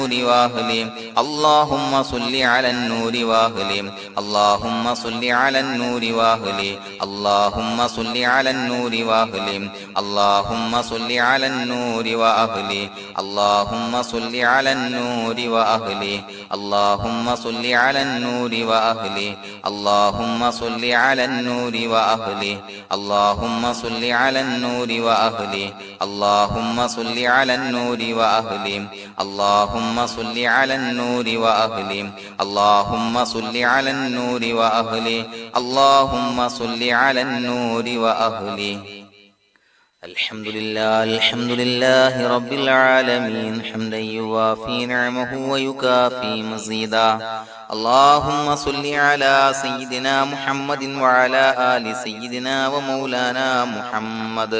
النور وأهله اللهم صل على النور وأهله اللهم صل على النور وأهله اللهم صل على النور وأهله اللهم صل على النور وأهله اللهم صل على النور وأهله اللهم صل على النور وأهله اللهم صل على النور وأهله اللهم صل على النور وأهله اللهم صل على النور وأهله اللهم صل على النور وأهله اللهم صل على النور وأهله اللهم صل على النور وأهله الحمد لله رب العالمين حمدا يوافي نعمه ويكافي مزيدا اللهم صل على سيدنا محمد وعلى آل سيدنا ومولانا محمد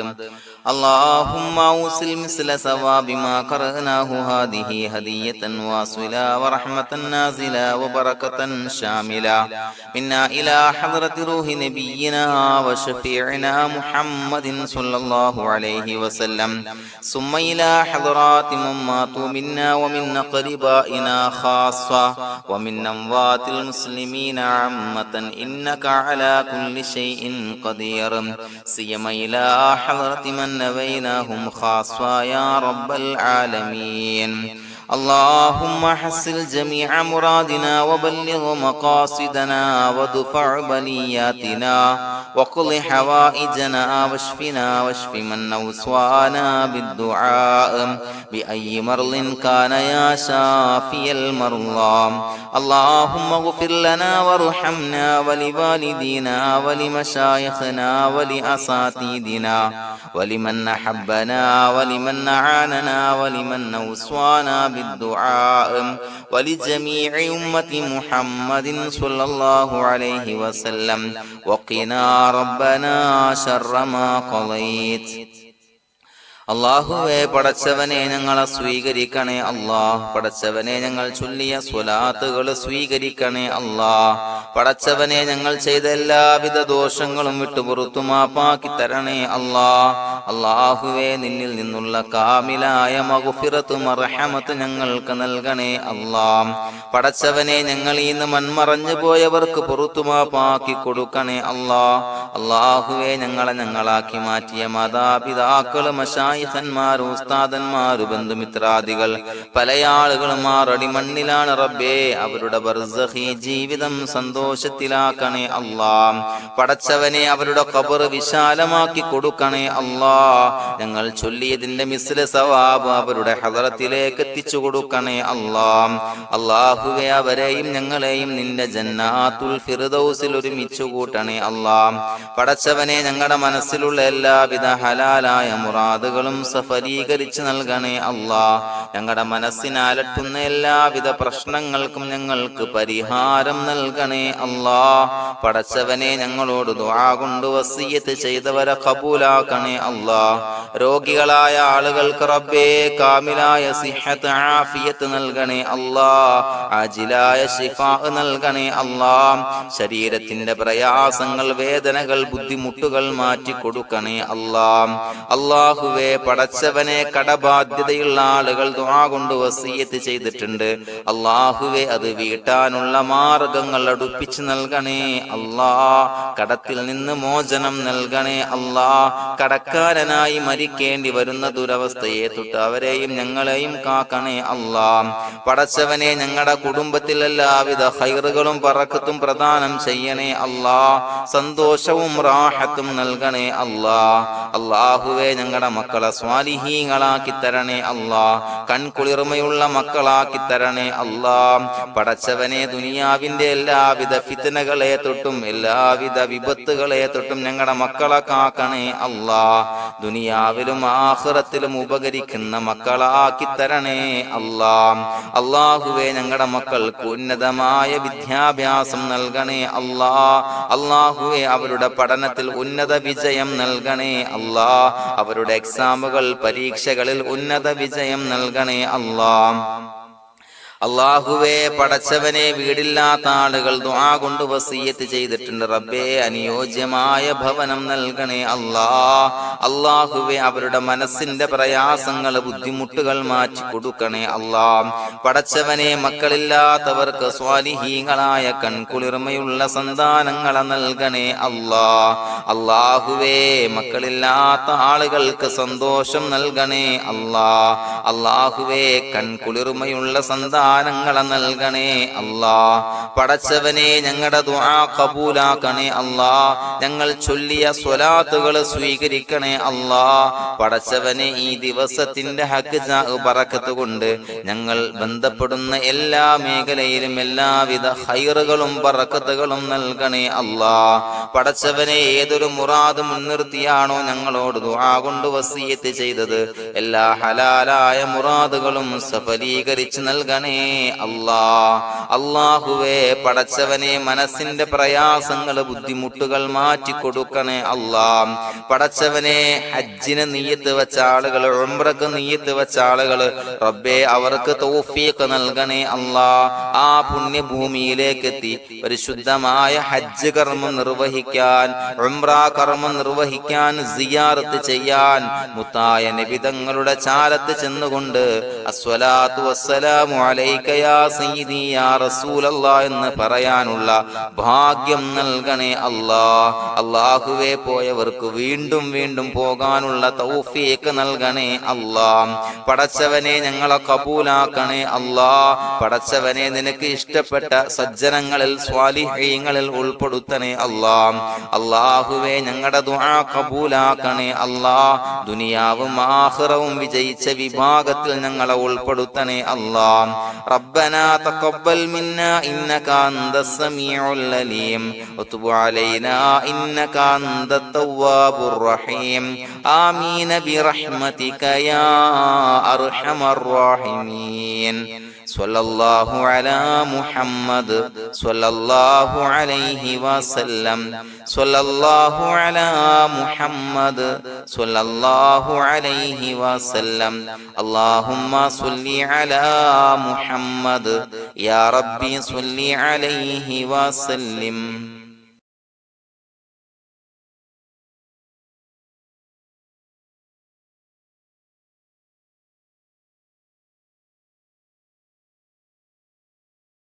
اللهم أوصل مثل ثواب ما قرأناه هذه هدية واصلة ورحمة نازلة وبركة شاملة منا إلى حضرة روح نبينا وشفيعنا محمد صلى الله عليه وسلم ثم إلى حضرات من ماتوا منا ومن أقربائنا خاصة ومن أموات المسلمين عامة إنك على كل شيء قدير سيما إلى حضرة من نبيناهم خاصة يا رب العالمين اللهم حصل جميع مرادنا وبلغ مقاصدنا ودفع بلياتنا وقض حوائجنا واشفنا واشف من أوصانا بالدعاء بأي مرض كان يا شافي المرضى اللهم اغفر لنا وارحمنا ولوالدينا ولمشايخنا ولأساتذتنا ولمن أحبنا ولمن أعاننا ولمن أوصانا بالدعاء ولجميع أمة محمد صلى الله عليه وسلم وقنا ربنا شر ما قضيت അല്ലാഹുവേ പടച്ചവനെ ഞങ്ങളെ സ്വീകരിക്കണേ അല്ലാഹ് പടച്ചവനെ ഞങ്ങൾ ചൊല്ലിയ സ്വലാത്തുകൾ സ്വീകരിക്കണേ അല്ലാഹ് പടച്ചവനെ ഞങ്ങൾ ചെയ്ത എല്ലാവിധ ദോഷങ്ങളും വിട്ടുപുറത്തു മാപ്പാക്കി തരണേ അല്ലാഹ് അല്ലാഹുവേ നിന്നിൽ നിന്നുള്ള കാമിലായ മഗ്ഫിറത്തും റഹ്മത്ത് ഞങ്ങൾക്ക് നൽകണേ അല്ലാഹ് പടച്ചവനെ ഞങ്ങൾ ഇന്ന് മൺമറഞ്ഞു പോയവർക്ക് പുറത്തു മാപ്പാക്കി കൊടുക്കണേ അല്ലാഹ് അല്ലാഹുവേ ഞങ്ങളാക്കി മാറ്റിയ മാതാപിതാക്കൾ ഖന്മാർ ഉസ്താദന്മാർ ബന്ധുമിത്രാദികൾ പല ആളുകളും ആറടി മണ്ണിലാണ് റബ്ബേ അവരുടെ ബർസഖി ജീവിതം സന്തോഷത്തിലാക്കണേ അല്ലാഹ് പടച്ചവനെ അവരുടെ ഖബർ വിശാലമാക്കി കൊടുക്കണേ അല്ലാഹ് ഞങ്ങൾ ചൊല്ലിയതിന്റെ മിസ്ല സവാബ് അവരുടെ ഹദറത്തിലേക്ക് എത്തിച്ചു കൊടുക്കണേ അല്ലാഹ് അല്ലാഹുവേ അവരെയും ഞങ്ങളെയും നിന്റെ ജന്നാത്തുൽ ഫിർദൗസിൽ ഒരുമിച്ചു കൂട്ടണേ അല്ലാഹ് പടച്ചവനെ ഞങ്ങളുടെ മനസ്സിലുള്ള എല്ലാവിധ ഹലാലായ മുറാദുകളും സഫലീകരിച്ച് നൽകണേ അല്ലാഹ് ഞങ്ങളുടെ മനസ്സിനെ അലട്ടുന്ന എല്ലാവിധ പ്രശ്നങ്ങൾക്കും ഞങ്ങൾക്ക് പരിഹാരം നൽകണേ അല്ലാഹ് പടച്ചവനെ ഞങ്ങളോട് ദുആ കൊണ്ട് വസിയ്യത്ത് ചെയ്തവരെ ഖബൂലാക്കണേ അല്ലാഹ് രോഗികളായ ആളുകൾക്ക് റബ്ബേ കാമിലായ സിഹത്ത് ആഫിയത്ത് നൽകണേ അല്ലാഹ് ആജിലായ ശിഫാ നൽകണേ അല്ലാഹ് ശരീരത്തിന്റെ പ്രയാസങ്ങൾ വേദനകൾ ബുദ്ധിമുട്ടുകൾ മാറ്റി കൊടുക്കണേ അല്ലാഹ് അല്ലാഹുവേ പടച്ചവനെ കടബാധ്യതയുള്ള ആളുകൾ ദുആ കൊണ്ട് വസിയ്യത്ത് ചെയ്തിട്ടുണ്ട് അല്ലാഹുവേ അത് വീട്ടാനുള്ള മാർഗങ്ങൾ അടുപ്പിച്ച് നൽകണേ അല്ലാഹ് കടത്തിൽ നിന്ന് മോചനം നൽകണേ അല്ലാഹ് കടക്കാരനായി മരിക്കേണ്ടി വരുന്ന ദുരവസ്ഥയെ തൊട്ട് അവരെയും ഞങ്ങളെയും കാക്കണേ അല്ലാഹ് പടച്ചവനെ ഞങ്ങളുടെ കുടുംബത്തിൽ എല്ലാവിധ ഖൈറുകളും ബറക്കത്തും പ്രദാനം ചെയ്യണേ അല്ലാഹ് സന്തോഷവും റാഹത്തും നൽകണേ അല്ലാഹ് അല്ലാഹുവേ ഞങ്ങളുടെ മക്കളെ സ്വാലിഹീങ്ങളാക്കി തരണേ അല്ലാഹ് കൺകുളിർമയുള്ള മക്കളാക്കി തരണേ അല്ലാഹ് പടച്ചവനെ ദുനിയാവിന്റെ എല്ലാവിധ ഫിത്നകളെ തൊട്ടും എല്ലാവിധ വിപത്തുകളെ തൊട്ടും ഞങ്ങളുടെ മക്കളെ കാക്കണേ അല്ലാഹ് ദുനിയാവിലും ആഖിറത്തിലും ഉപകരിക്കുന്ന മക്കളാക്കി തരണേ അല്ലാഹ് അല്ലാഹുവേ ഞങ്ങളുടെ മക്കൾക്ക് ഉന്നതമായ വിദ്യാഭ്യാസം നൽകണേ അല്ലാഹ് അല്ലാഹുവേ അവരുടെ പഠനത്തിൽ ഉന്നത വിജയം നൽകണേ അല്ലാഹ് അവരുടെ എക്സാമുകൾ പരീക്ഷകളിൽ ഉന്നത വിജയം നൽകണേ അല്ലാഹ് അല്ലാഹുവേ, പടച്ചവനെ, വീടില്ലാത്ത ആളുകൾ ദുആ കൊണ്ട് വസിയ്യത്ത് ചെയ്തിട്ടുണ്ട്. റബ്ബേ, അനുയോജ്യമായ ഭവനം നൽകണേ അല്ലാ. അല്ലാഹുവേ, അവരുടെ മനസ്സിന്റെ പ്രയാസങ്ങൾ, ബുദ്ധിമുട്ടുകൾ മാറ്റി കൊടുക്കണേ അല്ലാ. പടച്ചവനെ, മക്കളില്ലാത്തവർക്ക് സ്വാലിഹീങ്ങളായ കൺകുളിർമയുള്ള സന്താനങ്ങളെ നൽകണേ അല്ലാ. അല്ലാഹുവേ, മക്കളില്ലാത്ത ആളുകൾക്ക് സന്തോഷം നൽകണേ അല്ലാ. അല്ലാഹുവേ, കൺകുളിർമയുള്ള സന്താനങ്ങളെ നൽകണേ അല്ലാ. പടച്ചവനെ, ഞങ്ങളുടെ ദുആ ഖബൂലാക്കണേ അല്ലാ. ഞങ്ങൾ ചൊല്ലിയ സ്വലാത്തുകൾ സ്വീകരിക്കണേ അല്ലാ. പടച്ചവനെ, ഈ ദിവസത്തിന്റെ ഹക്ക് ബറക്കത്ത് കൊണ്ട് ഞങ്ങൾ ബന്ധപ്പെടുന്ന എല്ലാ മേഖലയിലും എല്ലാവിധ ഖൈറുകളും ബറക്കത്തുകളും നൽകണേ അല്ലാ. പടച്ചവനെ, ഏതൊരു മുറാദ് മുൻനിർത്തിയാണോ ഞങ്ങളോട് ദുആ കൊണ്ട് വസിയ്യത്ത് ചെയ്തത്, എല്ലാ ഹലാലായ മുറാദുകളും സഫലീകരിച്ച് നൽകണേ അല്ലാ. അല്ലാഹുവേ, പടച്ചവനെ, മനസ്സിന്റെ പ്രയാസങ്ങൾ, ബുദ്ധിമുട്ടുകൾ മാറ്റി കൊടുക്കണേ അല്ലാ. പടച്ചവനെ, ഹജ്ജിന് നിയ്യത്ത് വെച്ച ആളുകൾ, ഉംറക്ക് നിയ്യത്ത് വെച്ച ആളുകൾ, റബ്ബേ, അവർക്ക് തൗഫീഖ് നൽകണേ അല്ലാ. ആ പുണ്യഭൂമിയിലേക്ക് എത്തി പരിശുദ്ധമായ ഹജ്ജ് കർമ്മം നിർവഹിക്കാൻ, ഉംറ കർമ്മം നിർവഹിക്കാൻ, സിയാറത്ത് ചെയ്യാൻ, മുത്തായ നബി തങ്ങളുടെ ചാരത്ത് ചെന്നുകൊണ്ട് അസ്സലാത്തു വസ്സലാമു അലൈക യാ സയ്യിദി യാ റസൂലല്ലാഹ് എന്ന് പറയാനുള്ള ഭാഗ്യം നൽകണേ അല്ലാ. അല്ലാഹുവേ, പോയവർക്ക് വീണ്ടും വീണ്ടും പോകാനുള്ള തൗഫീഖ് നൽകണേ അല്ലാ. പടച്ചവനെ, ഞങ്ങളെ കബൂലാക്കണേ അല്ലാ. പടച്ചവനെ, നിനക്ക് ഇഷ്ടപ്പെട്ട സജ്ജനങ്ങളിൽ, സ്വാലിഹീങ്ങളിൽ ഉൾപ്പെടുത്തണേ അല്ലാ. അല്ലാഹുവേ, ഞങ്ങളുടെ ദുആ കബൂലാക്കണേ അല്ലാ. ദുനിയാവും ആഖിറവും വിജയിച്ച വിഭാഗത്തിൽ ഞങ്ങളെ ഉൾപ്പെടുത്തണേ അല്ലാ. റബ്ബനാ തഖബ്ബൽ മിന്നാ ഇന്നക അൻതസ് സമീഉൽ അലീം വതുബ് അലൈനാ ഇന്നക അൻതത് തവ്വാബുർ റഹീം. ആമീൻ ബിറഹ്മതിക യാ അർഹമർ റഹീമീൻ. സ്വല്ലല്ലാഹു അലാ മുഹമ്മദ് സ്വല്ലല്ലാഹു അലൈഹി വസല്ലം. സ്വല്ലല്ലാഹു അലാ മുഹമ്മദ് സ്വല്ലല്ലാഹു അലൈഹി വസല്ലം. അല്ലാഹുമ്മ സ്വല്ലി അലാ മുഹമ്മദ് യാ റബ്ബി സ്വല്ലി അലൈഹി വസല്ലം.